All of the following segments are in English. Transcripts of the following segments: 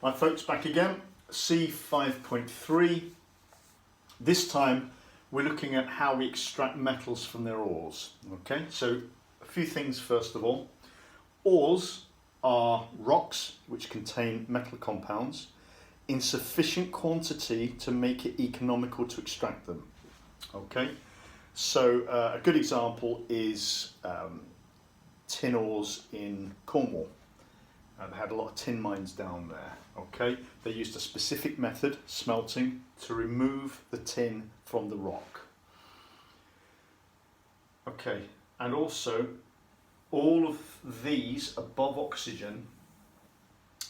Right folks, back again, C5.3. This time we're looking at how we extract metals from their ores. Okay, so a few things first of all. Ores are rocks which contain metal compounds in sufficient quantity to make it economical to extract them. Okay, so a good example is tin ores in Cornwall. They had a lot of tin mines down there. Okay, they used a specific method, smelting, to remove the tin from the rock. Okay, and also all of these above oxygen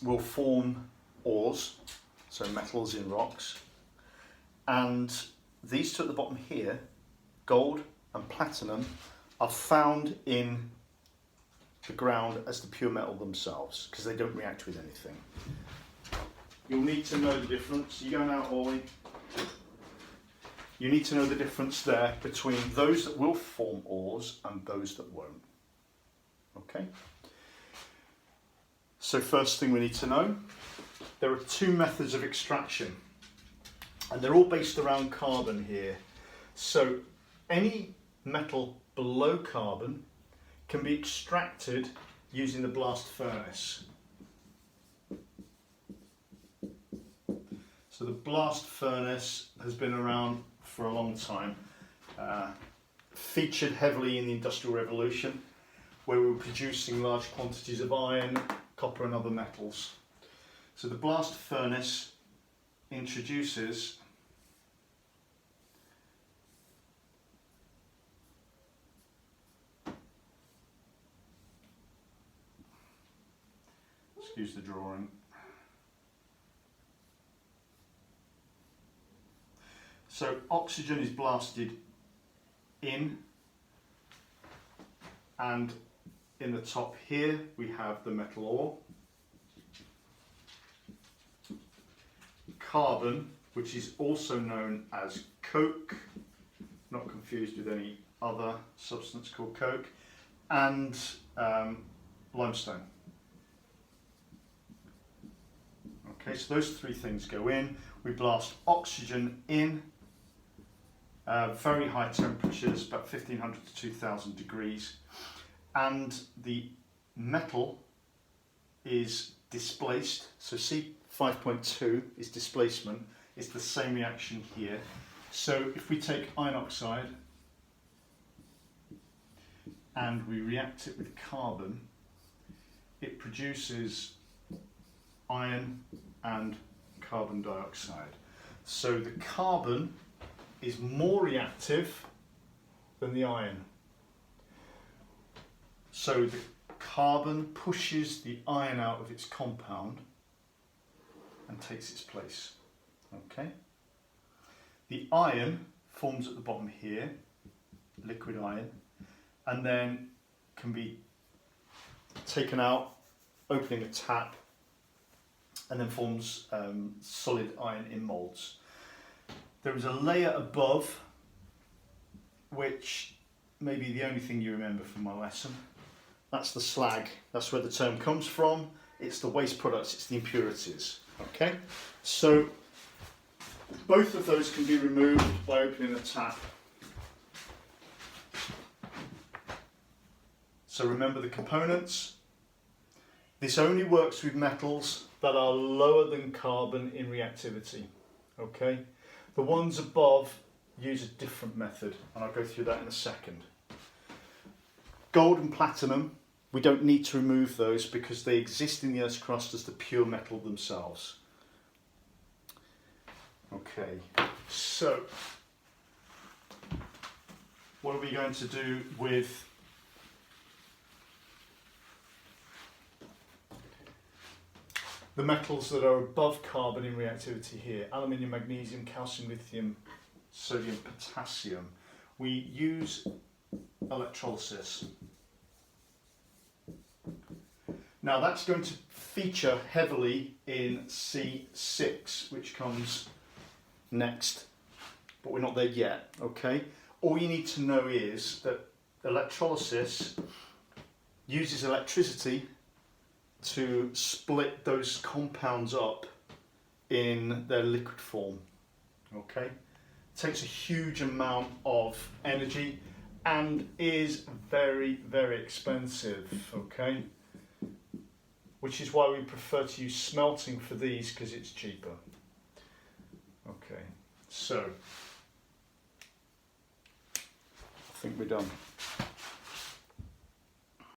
will form ores, so metals in rocks, and these two at the bottom here, gold and platinum, are found in the ground as the pure metal themselves because they don't react with anything. You'll need to know the difference. You're going out, Ollie. You need to know the difference there between those that will form ores and those that won't. Okay? So first thing we need to know, there are two methods of extraction and they're all based around carbon here. So any metal below carbon can be extracted using the blast furnace. So the blast furnace has been around for a long time, featured heavily in the Industrial Revolution, where we were producing large quantities of iron, copper and other metals. So the blast furnace introduces excuse the drawing. So oxygen is blasted in, and in the top here we have the metal ore. Carbon, which is also known as coke, not confused with any other substance called coke, and limestone. Okay, so those three things go in. We blast oxygen in, very high temperatures, about 1500 to 2000 degrees, and the metal is displaced. So C5.2 is displacement. It's the same reaction here. So if we take iron oxide and we react it with carbon, it produces iron and carbon dioxide. So the carbon is more reactive than the iron. So the carbon pushes the iron out of its compound and takes its place. Okay. The iron forms at the bottom here, liquid iron, and then can be taken out, opening a tap, and then forms solid iron in moulds. There is a layer above, which may be the only thing you remember from my lesson. That's the slag. That's where the term comes from. It's the waste products, it's the impurities. Okay? So both of those can be removed by opening a tap. So remember the components. This only works with metals that are lower than carbon in reactivity. Okay? The ones above use a different method, and I'll go through that in a second. Gold and platinum, we don't need to remove those because they exist in the Earth's crust as the pure metal themselves. Okay, so what are we going to do with the metals that are above carbon in reactivity here? Aluminium, magnesium, calcium, lithium, sodium, potassium. We use electrolysis. Now that's going to feature heavily in C6, which comes next, but we're not there yet, okay? All you need to know is that electrolysis uses electricity to split those compounds up in their liquid form. Okay, it takes a huge amount of energy and is very, very expensive. Okay, which is why we prefer to use smelting for these, because it's cheaper. Okay, so I think we're done.